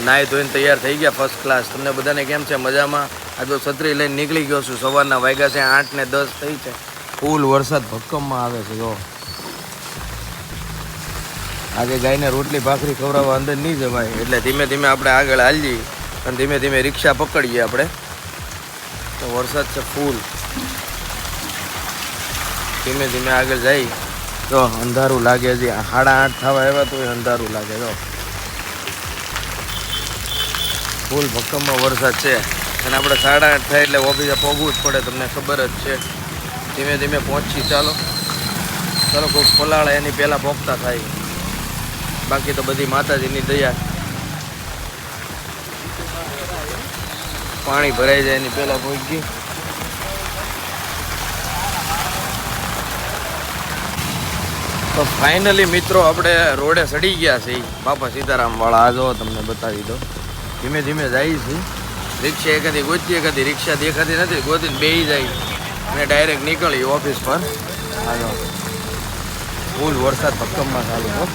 નાહી ધોઈને તૈયાર થઈ ગયા ફર્સ્ટ ક્લાસ. તમને બધાને કેમ છે? મજામાં? આ જો છત્રી લઈને નીકળી ગયો છું. સવારના વાગ્યા છે 8 ને 10 થઈ છે. ફૂલ વરસાદ ભક્કમમાં આવે છે. જો આજે ગાયને રોટલી ભાખરી ખવડાવવા અંદર નહીં જવાય, એટલે ધીમે ધીમે આપણે આગળ હાલીએ અને ધીમે ધીમે રિક્ષા પકડીએ આપણે. તો વરસાદ છે ફૂલ. ધીમે ધીમે આગળ જઈ. જો અંધારું લાગે છે. 8:30 થવા આવ્યા તો અંધારું લાગે. જો ફૂલ ભક્કમમાં વરસાદ છે અને આપણે 8:30 થાય એટલે ઓફિસે પહોંચવું જ પડે, તમને ખબર જ છે. ધીમે ધીમે પહોંચી. ચાલો કોઈ પલાળે એની પહેલાં પહોંચતા થાય. બાકી તો બધી માતાજીની દયા. પાણી ભરાઈ જાય એની પહેલાં પહોંચી. તો ફાઇનલી મિત્રો આપણે રોડે ચડી ગયા છે. બાપા સીતારામ વાળા આ જો તમને બતાવી દો. ધીમે ધીમે જાય છે. રિક્ષા એકાદી ગોતી, એકાદી રિક્ષા દેખાતી નથી, ગોતીને બેસી જાય અને ડાયરેક્ટ નીકળી ઓફિસ પર. હાલો ફૂલ વરસાદ ભક્કમમાં ચાલુ હતો.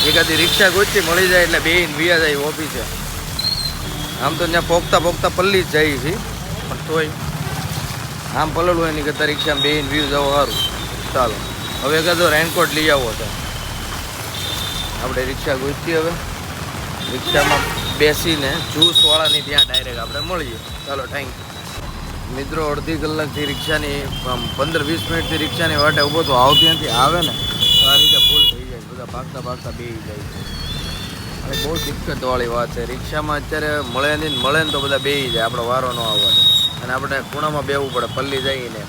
એકાદી રિક્ષા ગોતી મળી જાય એટલે બેહીને વ્યા જાય ઓફિસે. આમ તો ત્યાં પોગતા પલ્લી જ જાય છે, પણ તોય આમ પલળવું એની કરતાં રિક્ષામાં બેહીને વ્યૂ જવો સારું. ચાલો હવે કદો રેનકોટ લઈ આવો તો આપણે રિક્ષા ગોતી. હવે રિક્ષામાં બેસીને જ્યુસવાળાની ત્યાં ડાયરેક્ટ આપણે મળીએ. ચાલો થેન્ક યુ. મિત્રો અડધી કલાકથી રિક્ષાની 15-20 મિનિટથી રિક્ષાની વાટે ઊભો તો આવતી નથી. આવે ને તો આ રીતે ફૂલ થઈ જાય. બધા ભાગતા બેસી જાય છે. અને બહુ દિક્કતવાળી વાત છે. રિક્ષામાં અત્યારે મળે ને તો બધા બેસી જાય. આપણો વારો ન આવવા દે અને આપણે ખૂણામાં બેસવું પડે પલ્લી જઈને.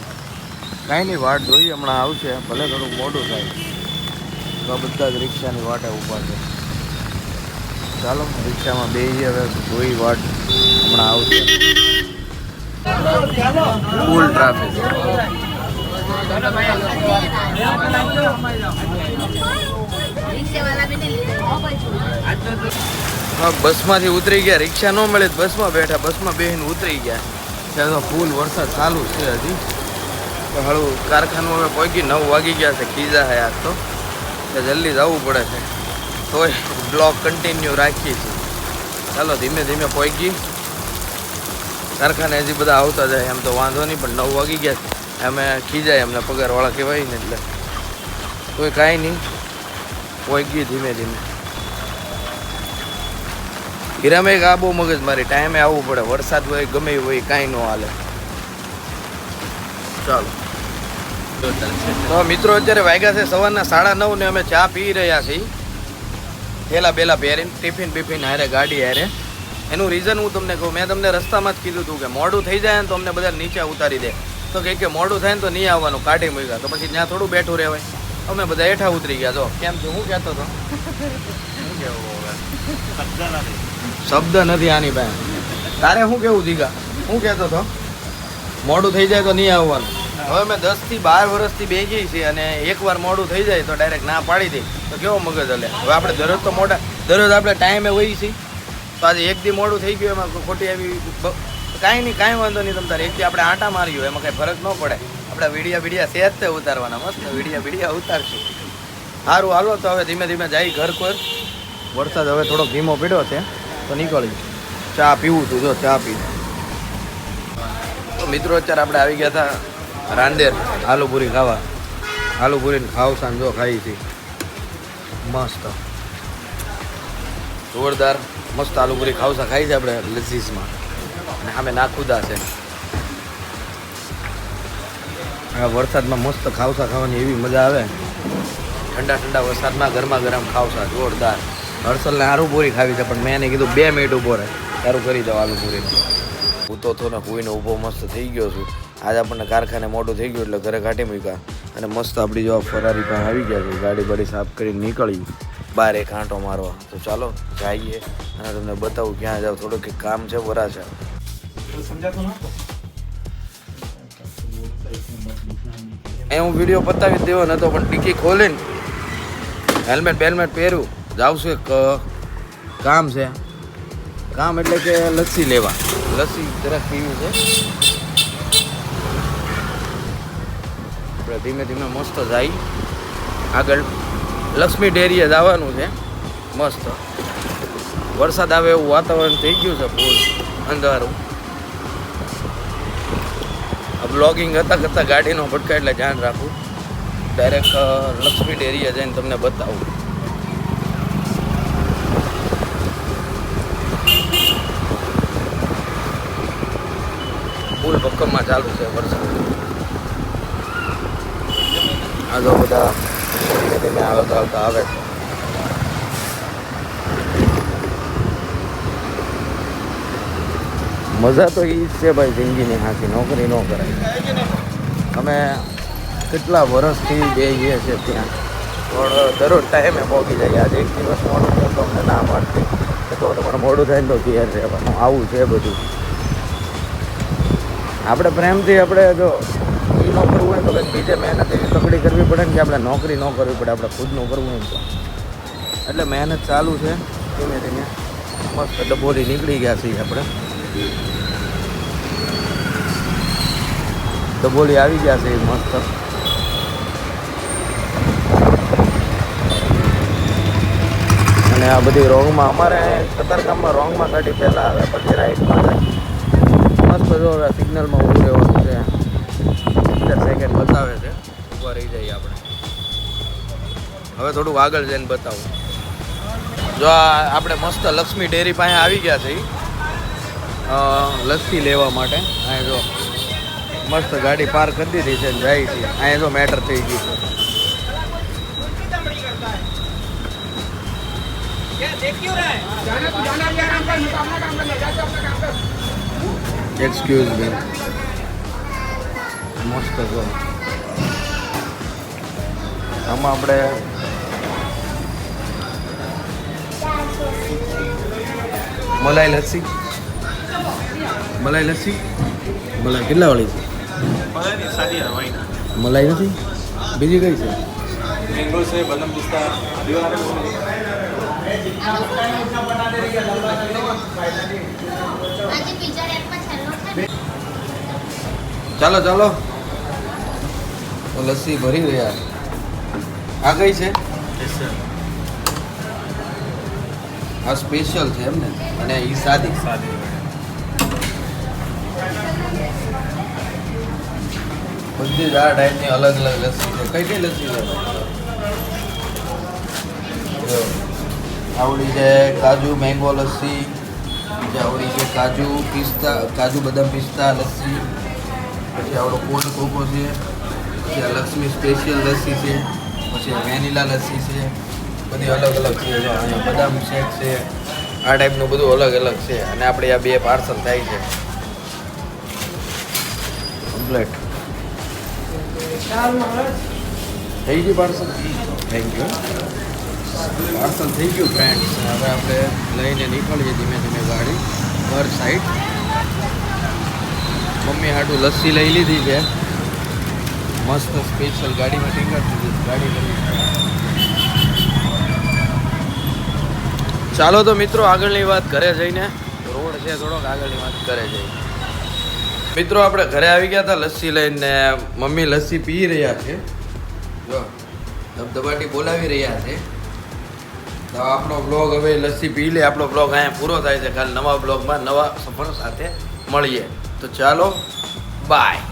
કાંઈ નહીં, વાટ જોઈએ, હમણાં આવશે. ભલે થોડુંક મોડું થાય તો બધા જ રિક્ષાની વાટે ઊભા છે. ચાલો રિક્ષામાં બેસીએ. હવે જોઈ વાટ, હમણાં આવશે. Full traffic. બસમાંથી ઉતરી ગયા. રિક્ષા ન મળે બસમાં બેઠા, બસમાં બેસીને ઉતરી ગયા. ત્યાં તો ફૂલ વરસાદ ચાલુ છે હજી. તો હળવું કારખાનું હવે પહોંચી. 9 વાગી ગયા છે. ખીજા છે આજ તો જલ્દી જવું પડે છે. તોય બ્લોક કન્ટિન્યુ રાખીએ છીએ. ચાલો ધીમે ધીમે પહોંચી. કારખાને હજી બધા આવતા જાય એમ તો વાંધો નહીં, પણ 9 વાગી ગયા છે. અમે ખીજાય, અમને પગારવાળા કહેવાય ને, એટલે તોય કાંઈ નહીં, પહોંચી ધીમે ધીમે. હીરામાં એક આ બહુ મગજ મારી, ટાઈમે આવવું પડે. વરસાદ હોય ગમે હોય કાંઈ ન હાલે. ચાલો તો મિત્રો અત્યારે વાગ્યા છે સવારના 9:30 ને અમે ચા પી રહ્યા છીએ. થેલા બેલા પહેરીને ટિફિન બિફિન હારે ગાડી હારે. એનું રીઝન હું તમને કહું. મેં તમને રસ્તામાં જ કીધું હતું કે મોડું થઈ જાય ને તો અમને બધા નીચે ઉતારી દે. તો કે મોડું થાય ને તો નહીં આવવાનું, કાઢી મૂક્યા. તો પછી ત્યાં થોડું બેઠું રહેવાય. અમે બધા હેઠા ઉતરી ગયા. જો કેમ છું, હું કહેતો હતો. શબ્દ નથી આની પાસે. તારે શું કેવું દીઘા? હું કહેતો હતો મોડું થઈ જાય તો નહીં આવવાનું. હવે મેં 10 થી 12 વર્ષથી બેસી છીએ અને એકવાર મોડું થઈ જાય તો ડાયરેક્ટ ના પાડી દે. તો કેવો મગજ હલે. હવે આપણે દરરોજ તો દરરોજ આપણે ટાઈમે હોઈએ છીએ. તો આજે એક દી મોડું થઈ ગયું એમાં ખોટી આવી કાંઈ નહીં, કાંઈ વાંધો નહીં. તમ તારે એક દી આપણે આંટા માર્યું એમાં કાંઈ ફરક ન પડે. આપણે વિડીયા સહેજ ઉતારવાના, મસ્ત વિડીયા ઉતારશું. સારું હાલો તો હવે ધીમે ધીમે જાય ઘર પર. વરસાદ હવે થોડો ધીમો પડ્યો છે તો નીકળી. ચા પીવું હતું, જો ચા પી. તો મિત્રો અત્યારે આપણે આવી ગયા હતા રાંદેર આલુપુરી ખાવા. આલુપુરીને ખાવસાન જો ખાઈ હતી મસ્ત જોરદાર મસ્ત આલુપુરી ખાવસા ખાઈ છે આપણે લસીસમાં. અને સામે નાખુદા છે. આ વરસાદમાં મસ્ત ખાવસા ખાવાની એવી મજા આવે. ઠંડા વરસાદમાં ગરમા ગરમ ખાવસા જોરદાર. હર્ષલને આલુપુરી ખાવી છે પણ મેં એને કીધું 2 મિનિટ ઊભો રહે, તારું કરી દો આલુપુરીને. હું તો ને કોઈને ઊભો મસ્ત થઈ ગયો છું. આજે આપણને કારખાને મોટું થઈ ગયું એટલે ઘરે કાઢી મૂક્યા અને મસ્ત આપણી જો ફરારી પાસે આવી ગયા છે. ગાડી બાડી સાફ કરીને નીકળી બહાર એક આંટો મારવા. તો ચાલો જઈએ અને તમને બતાવું ક્યાં જાવ. થોડુંક કામ છે વરાછા. એ હું વિડીયો પતાવી દેવો નતો પણ ટીકી ખોલીને હેલ્મેટ બેલ્મેટ પહેર્યું જાઉં છું. એક કામ છે. કામ એટલે કે લસ્સી લેવા. લસ્સી જરાક પીવી છે. આપણે ધીમે ધીમે મસ્ત જાય આગળ. લક્ષ્મી ડેરીએ જવાનું છે મસ્ત. વરસાદ આવે એવું વાતાવરણ થઈ ગયું છે ફૂલ અંધારું. બ્લોગિંગ કરતાં ગાડીનો ભટકા એટલે ધ્યાન રાખવું. ડાયરેક્ટ લક્ષ્મી ડેરીએ જઈને તમને બતાવું. ફૂલ ભક્કમમાં ચાલુ છે વરસાદ. આ તો બધા આવતા આવે છે. મજા તો એ જ છે ભાઈ જિંદગીની. હાથી નોકરી ન કરાય. અમે કેટલા વર્ષથી બેસીએ છીએ ત્યાં, પણ દરરોજ ટાઈમે પહોંચી જાય. આજે એક દિવસ મોડું થયું તો અમને ના પાડતી તો તમારે મોડું થાય ને તો ઘેર રહેવાનું. આવું છે બધું. આપણે પ્રેમથી આપણે જો એ ન કરવું હોય તો કંઈક બીજે મહેનત એવી તકડી કરવી પડે ને કે આપણે નોકરી ન કરવી પડે, આપણે ખુદનું કરવું હોય તો. એટલે મહેનત ચાલુ છે ધીમે ધીમે. મસ્ત ડબોલી નીકળી ગયા છીએ આપણે. ડબોલી આવી ગયા છે મસ્ત. અને આ બધી રોંગમાં અમારે કતારગામમાં રોંગમાં ગાડી પહેલાં આવે પછી રાઈટમાં જાય. મસ્ત જો હવે સિગ્નલમાં ઊભું રહેવાનું છે. 15 સેકન્ડ બતાવે છે, ઊભા રહી જઈએ આપણે. હવે થોડુંક આગળ જઈને બતાવું. જો આપણે મસ્ત લક્ષ્મી ડેરી પાસે આવી ગયા છે લસ્સી લેવા માટે. અહીં જો મસ્ત ગાડી પાર્ક કરી દીધી છે ને જાય છે. અહીં જો મેટર થઈ ગઈ છે. Excuse me. મસ્ત જો આમાં આપણે મલાઈ લસ્સી મલાઈ કેટલા વાળી છે? મલાઈ નથી, બીજી કઈ છે? મેંગો છે, બદામ પિસ્તા, ચાલો ચાલો તો લસ્સી ભરી રહ્યા. આ કઈ છે? આ સ્પેશિયલ છે એમ ને, અને એ સાદી. બધી જ આ ટાઈપની અલગ અલગ લસ્સી છે. કઈ કઈ લસ્સી છે? આવડી છે કાજુ મેંગો લસ્સી, આવડી છે કાજુ બદામ પિસ્તા લસ્સી, પછી આવડો કોલ્ડ કોકો છે, પછી આ લક્ષ્મી સ્પેશિયલ લસ્સી છે, પછી વેનીલા લસ્સી છે. બધી અલગ અલગ છે. જો અહીંયા બદામ શેક છે. આ ટાઈપનું બધું અલગ અલગ છે. અને આપણે આ 2 પાર્સલ થાય છે કમ્પ્લેટ. થઈ ગયું પાર્સલ? Thank you. પાર્સલ થઈ ગયું ફ્રેન્ડ્સ. હવે આપણે લઈને નીકળીએ ધીમે ધીમે ગાડી ઘર સાઈડ. મમ્મી હાટું લસ્સી લઈ લીધી છે મસ્ત સ્પેશિયલ. ગાડીમાં ટીકટ દીધી ગાડી કરી. ચાલો તો મિત્રો આગળની વાત ઘરે જઈને. રોડ છે થોડોક, આગળની વાત ઘરે જઈ. મિત્રો આપણે ઘરે આવી ગયા હતા લસ્સી લઈને. મમ્મી લસ્સી પી રહ્યા છે. જો ધબધબાટી બોલાવી રહ્યા છે. તો આપણો બ્લોગ હવે લસ્સી પી લે. આપણો બ્લોગ અહીંયા પૂરો થાય છે. કાલે નવા બ્લોગમાં નવા સફર સાથે મળીએ. તો ચાલો બાય.